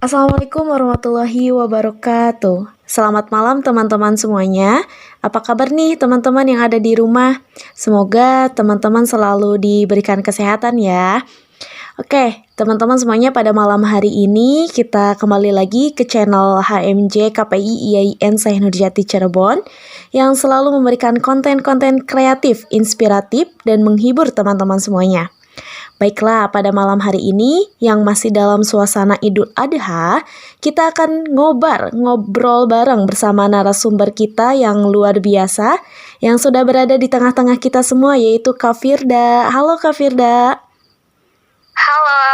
Assalamualaikum warahmatullahi wabarakatuh. Selamat malam teman-teman semuanya. Apa kabar nih teman-teman yang ada di rumah? Semoga teman-teman selalu diberikan kesehatan ya. Oke, teman-teman semuanya, pada malam hari ini kita kembali lagi ke channel HMJ KPI IAIN Syekh Nurjati Cirebon yang selalu memberikan konten-konten kreatif, inspiratif, dan menghibur teman-teman semuanya. Baiklah, pada malam hari ini yang masih dalam suasana Idul Adha, kita akan ngobrol bareng bersama narasumber kita yang luar biasa yang sudah berada di tengah-tengah kita semua, yaitu Kak Firda. Halo Kak Firda. Halo.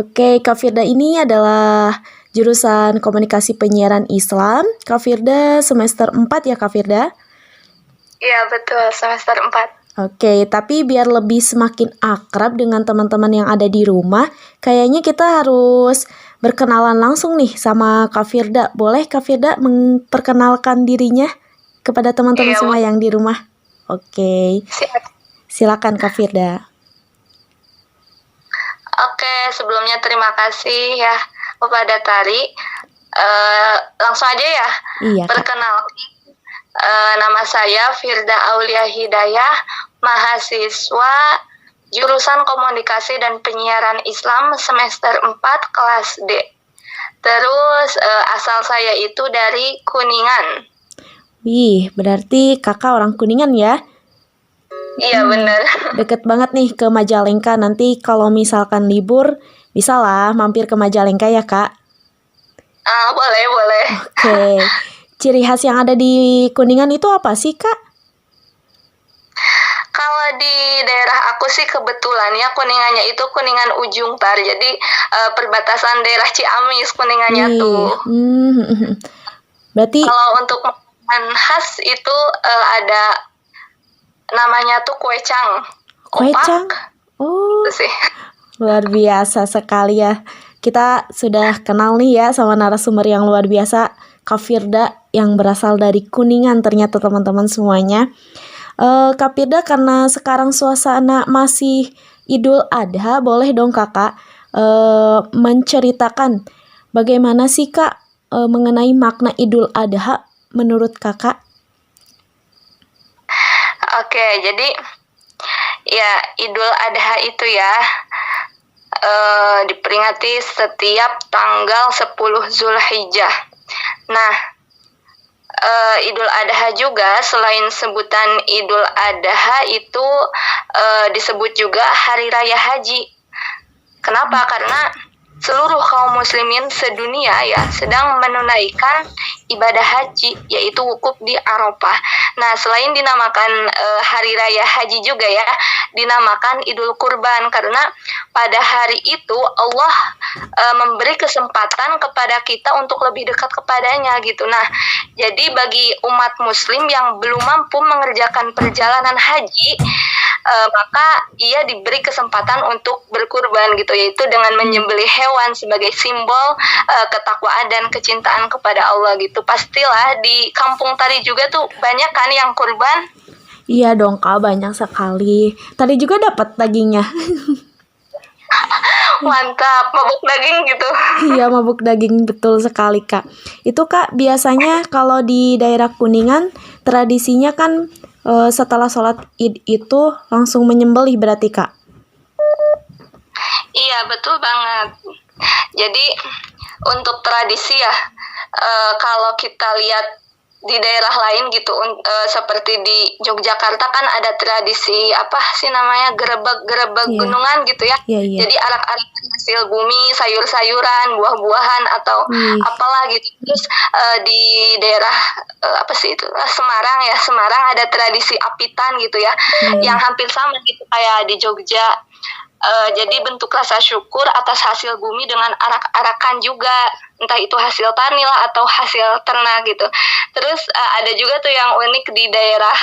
Oke, Kak Firda ini adalah jurusan Komunikasi Penyiaran Islam. Kak Firda semester 4 ya Kak Firda? Iya betul, semester 4. Oke, tapi biar lebih semakin akrab dengan teman-teman yang ada di rumah, kayaknya kita harus berkenalan langsung nih sama Kak Firda. Boleh Kak Firda memperkenalkan dirinya kepada teman-teman semua yang di rumah? Oke, silakan Kak Firda. Oke, sebelumnya terima kasih ya kepada Tari. Langsung aja ya. Iya, Kak. Perkenalkan, nama saya Firda Aulia Hidayah, mahasiswa jurusan Komunikasi dan Penyiaran Islam semester 4 kelas D. Terus asal saya itu dari Kuningan. Wih, berarti kakak orang Kuningan ya? Iya benar. Deket banget nih ke Majalengka. Nanti kalau misalkan libur, bisa lah mampir ke Majalengka ya Kak? Boleh. Oke. Ciri khas yang ada di Kuningan itu apa sih, Kak? Kalau di daerah aku sih kebetulan ya Kuningannya itu Kuningan Ujung Tar. Jadi perbatasan daerah Ciamis Kuningannya tuh. Berarti kalau untuk makanan khas itu ada namanya tuh kue cang. Kue cang? Oh, itu sih. Luar biasa sekali ya. Kita sudah kenal nih ya sama narasumber yang luar biasa, Kak Firda, yang berasal dari Kuningan ternyata teman-teman semuanya. Kak Firda, karena sekarang suasana masih Idul Adha, boleh dong kakak menceritakan bagaimana sih Kak mengenai makna Idul Adha menurut kakak? Oke, jadi ya Idul Adha itu ya diperingati setiap tanggal 10 Zulhijjah. Nah, Idul Adha juga selain sebutan Idul Adha itu disebut juga Hari Raya Haji. Kenapa? Karena seluruh kaum muslimin sedunia ya sedang menunaikan ibadah haji, yaitu wukuf di Arafah. Nah, selain dinamakan Hari Raya Haji juga ya, dinamakan Idul Kurban karena pada hari itu Allah memberi kesempatan kepada kita untuk lebih dekat kepadanya gitu. Nah, jadi bagi umat muslim yang belum mampu mengerjakan perjalanan haji, maka ia diberi kesempatan untuk berkurban gitu, yaitu dengan menyembelih hewan sebagai simbol ketakwaan dan kecintaan kepada Allah gitu. Pastilah di kampung Tari juga tuh banyak kan yang kurban. Iya dong Kak, banyak sekali. Tadi juga dapat dagingnya. Mantap, mabuk daging gitu. Iya, mabuk daging, betul sekali Kak. Itu Kak, biasanya kalau di daerah Kuningan tradisinya kan setelah sholat Id itu langsung menyembelih berarti Kak? Iya, betul banget. Jadi untuk tradisi ya, kalau kita lihat di daerah lain gitu, seperti di Yogyakarta kan ada tradisi apa sih namanya gerebek gunungan gitu ya. Jadi arak-arak hasil bumi, sayur-sayuran, buah-buahan atau apalah gitu. Terus di daerah apa sih itu Semarang ada tradisi apitan gitu ya, yang hampir sama gitu kayak di Jogja. Jadi bentuk rasa syukur atas hasil bumi dengan arak-arakan juga, entah itu hasil tani lah atau hasil ternak gitu. Terus ada juga tuh yang unik di daerah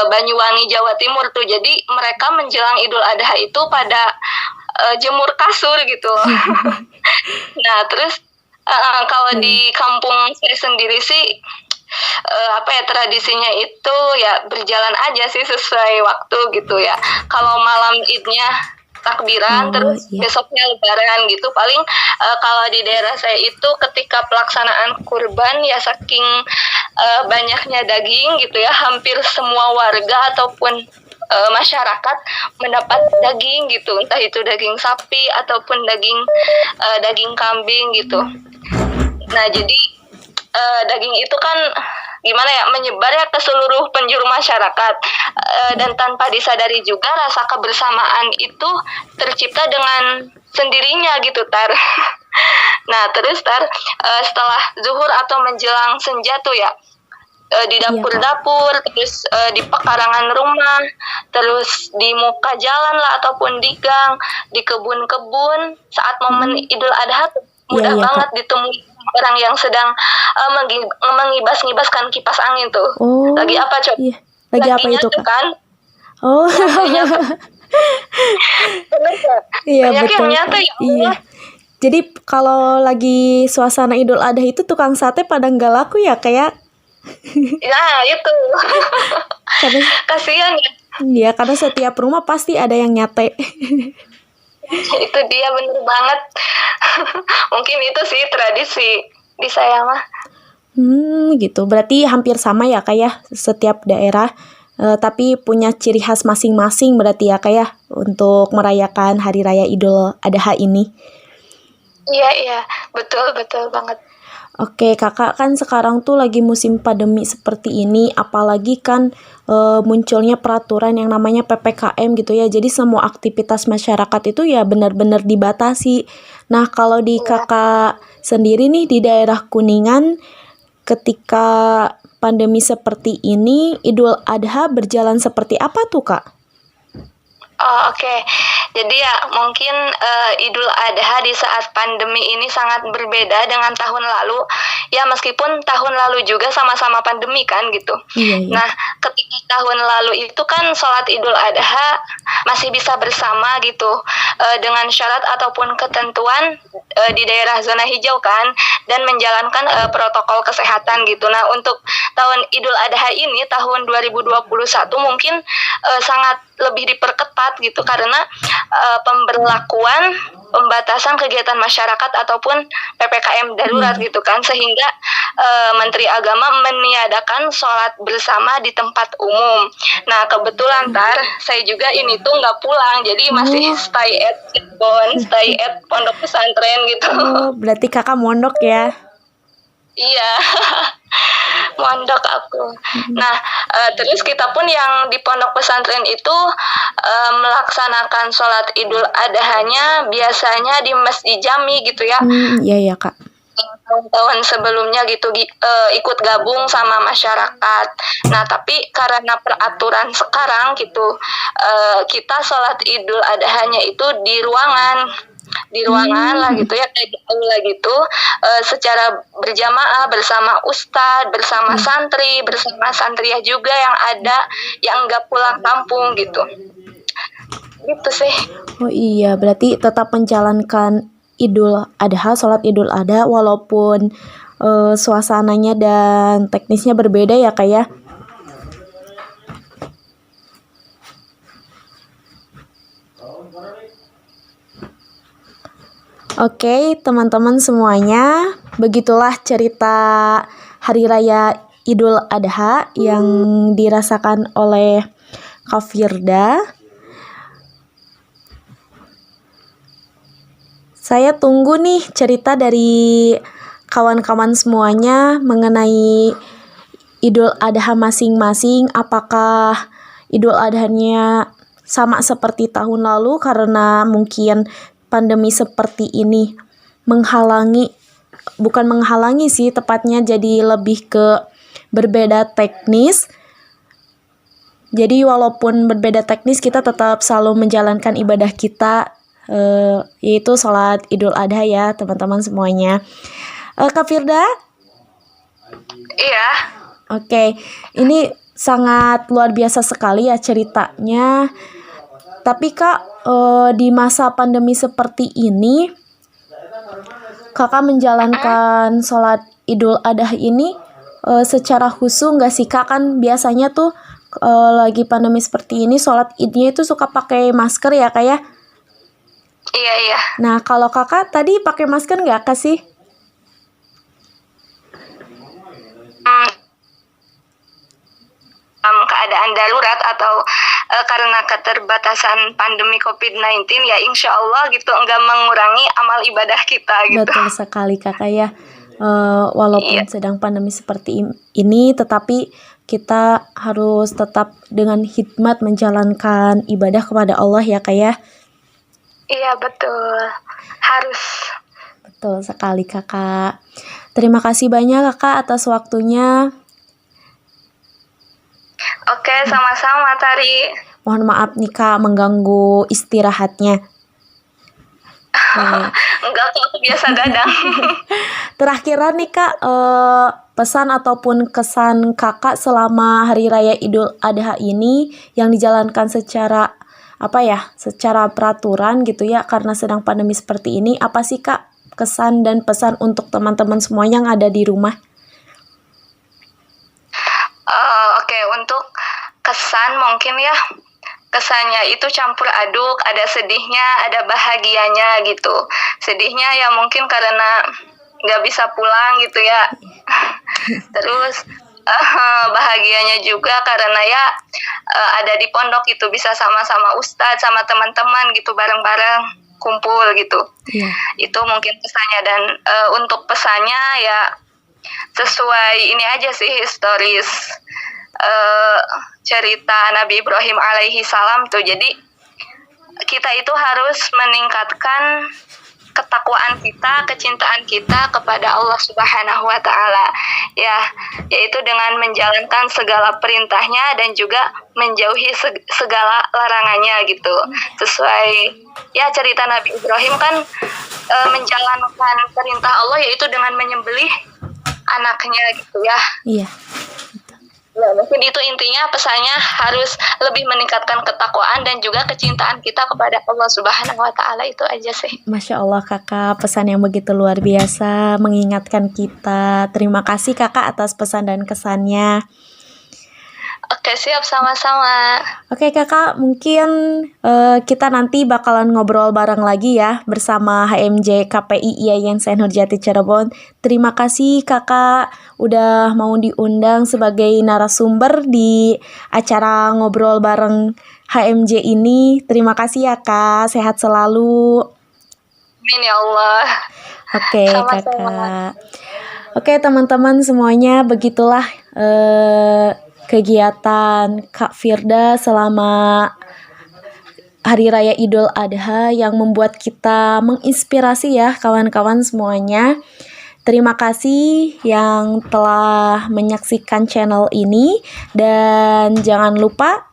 Banyuwangi Jawa Timur tuh. Jadi mereka menjelang Idul Adha itu pada jemur kasur gitu. Nah terus kalau di kampung saya sendiri sih tradisinya itu ya berjalan aja sih sesuai waktu gitu ya. Kalau malam Idnya takbiran, terus iya. besoknya lebaran gitu. Paling kalau di daerah saya itu ketika pelaksanaan kurban ya saking banyaknya daging gitu ya, hampir semua warga ataupun masyarakat mendapat daging gitu, entah itu daging sapi ataupun daging kambing gitu. Nah, jadi daging itu kan gimana ya, menyebar ya ke seluruh penjuru masyarakat. Dan tanpa disadari juga rasa kebersamaan itu tercipta dengan sendirinya gitu, Tar. Nah, terus Tar, setelah zuhur atau menjelang senja tuh ya, di Iya, Kak. dapur-dapur, terus di pekarangan rumah, terus di muka jalan lah ataupun di gang, di kebun-kebun, saat momen Idul Adha tuh mudah Iya, banget Kak. ditemui orang yang sedang mengibas-ngibaskan kipas angin tuh. Oh, Lagi apa coba? iya. Lagi apa Laginya itu, tuh Kak? kan, Oh, nyatanya tuh. Bener gak? iya Banyak yang betul, nyata Kak. ya Iya. Allah. Jadi kalau lagi suasana Idul Adha itu tukang sate pada nggak laku ya, kayak Nah, itu. karena Kasihan ya. iya, karena setiap rumah pasti ada yang nyate. Itu dia, bener banget. Mungkin itu sih tradisi di saya mah. Gitu. Berarti hampir sama ya, Kak ya, setiap daerah. Tapi punya ciri khas masing-masing berarti ya, Kak ya, untuk merayakan Hari Raya Idul Adha ini. Iya, betul banget. Oke, Kakak, kan sekarang tuh lagi musim pandemi seperti ini, apalagi kan munculnya peraturan yang namanya PPKM gitu ya. Jadi semua aktivitas masyarakat itu ya benar-benar dibatasi. Nah, kalau di Kakak sendiri nih di daerah Kuningan, ketika pandemi seperti ini, Idul Adha berjalan seperti apa tuh, Kak? Oh, oke. Jadi ya mungkin Idul Adha di saat pandemi ini sangat berbeda dengan tahun lalu. Ya meskipun tahun lalu juga sama-sama pandemi kan gitu. Iya. Nah, ketika tahun lalu itu kan sholat Idul Adha masih bisa bersama gitu, dengan syarat ataupun ketentuan di daerah zona hijau kan, dan menjalankan protokol kesehatan gitu. Nah, untuk tahun Idul Adha ini tahun 2021 mungkin sangat lebih diperketat gitu, karena pembatasan kegiatan masyarakat ataupun PPKM darurat gitu kan, sehingga Menteri Agama meniadakan sholat bersama di tempat umum. Nah, kebetulan saya juga ini tuh nggak pulang, jadi masih stay at Cirebon, stay at pondok pesantren gitu. Oh, berarti Kakak mondok ya? Iya, mondok aku. Nah, terus kita pun yang di pondok pesantren itu melaksanakan sholat Idul Adha-nya biasanya di Masjid Jami gitu ya. Iya, Kak. Tahun-tahun sebelumnya gitu ikut gabung sama masyarakat. Nah, tapi karena peraturan sekarang gitu, kita sholat Idul Adha-nya itu di ruangan lah gitu ya, kayak di aula gitu, secara berjamaah bersama ustadz, bersama santri, bersama santriah juga yang ada yang nggak pulang kampung gitu. Gitu sih. Oh iya, berarti tetap menjalankan Idul Adha, sholat Idul Adha, walaupun suasananya dan teknisnya berbeda ya, Kak ya? Oke, teman-teman semuanya, begitulah cerita Hari Raya Idul Adha yang dirasakan oleh Kak Firda. Saya tunggu nih cerita dari kawan-kawan semuanya mengenai Idul Adha masing-masing. Apakah Idul Adhanya sama seperti tahun lalu karena mungkin pandemi seperti ini bukan menghalangi sih, tepatnya jadi lebih ke berbeda teknis. Jadi walaupun berbeda teknis, kita tetap selalu menjalankan ibadah kita, yaitu sholat Idul Adha ya teman-teman semuanya. Kak Firda? Iya. Oke, ini sangat luar biasa sekali ya ceritanya. Tapi Kak, di masa pandemi seperti ini, Kakak menjalankan sholat Idul Adha ini secara khusyuk nggak sih Kak? Kan biasanya tuh lagi pandemi seperti ini sholat idnya itu suka pakai masker ya Kak ya? Iya, iya. Nah, kalau kakak tadi pakai masker nggak kak sih? Hmm, dalam keadaan darurat atau karena keterbatasan pandemi COVID-19 ya insya Allah gitu enggak mengurangi amal ibadah kita gitu. Betul sekali kakak ya. Walaupun Iya, sedang pandemi seperti ini, tetapi kita harus tetap dengan hikmat menjalankan ibadah kepada Allah ya kak ya. iya betul. Harus. Betul sekali kakak. Terima kasih banyak kakak atas waktunya. Oke, sama-sama Tari. Mohon maaf nih kak mengganggu istirahatnya. Enggak kok, aku biasa dadang. Terakhiran nih kak, pesan ataupun kesan kakak selama Hari Raya Idul Adha ini yang dijalankan secara secara peraturan gitu ya, karena sedang pandemi seperti ini, apa sih kak kesan dan pesan untuk teman-teman semua yang ada di rumah? Oke, untuk kesan mungkin ya, kesannya itu campur aduk, ada sedihnya, ada bahagianya gitu. Sedihnya ya mungkin karena nggak bisa pulang gitu ya. Terus bahagianya juga karena ya ada di pondok gitu, bisa sama-sama ustadz, sama teman-teman gitu, bareng-bareng kumpul gitu. Iya. Itu mungkin pesannya. Dan untuk pesannya ya sesuai ini aja sih, historis cerita Nabi Ibrahim alaihi salam tuh. Jadi kita itu harus meningkatkan ketakwaan kita, kecintaan kita kepada Allah Subhanahu wa taala. Ya, yaitu dengan menjalankan segala perintahnya dan juga menjauhi segala larangannya gitu. Sesuai ya cerita Nabi Ibrahim kan menjalankan perintah Allah yaitu dengan menyembelih anaknya gitu ya. Iya. Ya, mungkin itu intinya, pesannya harus lebih meningkatkan ketakwaan dan juga kecintaan kita kepada Allah Subhanahu wa taala, itu aja sih. Masya Allah kakak, pesan yang begitu luar biasa mengingatkan kita. Terima kasih kakak atas pesan dan kesannya. Oke, siap, sama-sama. Oke kakak, mungkin kita nanti bakalan ngobrol bareng lagi ya bersama HMJ KPI IAIN Saint Nurjati Cirebon. Terima kasih kakak udah mau diundang sebagai narasumber di acara ngobrol bareng HMJ ini. Terima kasih ya kak, sehat selalu. Amin ya Allah. Oke Sama-sama. kakak. Oke teman-teman semuanya, begitulah kegiatan Kak Firda selama Hari Raya Idul Adha yang membuat kita menginspirasi ya kawan-kawan semuanya. Terima kasih yang telah menyaksikan channel ini, dan jangan lupa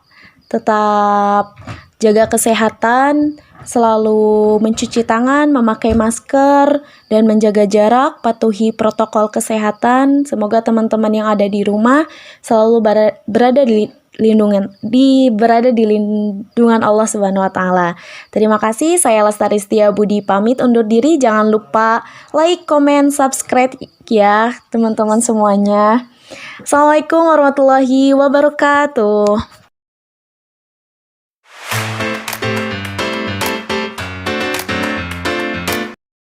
tetap jaga kesehatan, selalu mencuci tangan, memakai masker, dan menjaga jarak, patuhi protokol kesehatan. Semoga teman-teman yang ada di rumah selalu berada di lindungan Allah Subhanahu wa taala. Terima kasih, saya Lestari Setia Budi pamit undur diri. Jangan lupa like, comment, subscribe ya teman-teman semuanya. Assalamualaikum warahmatullahi wabarakatuh.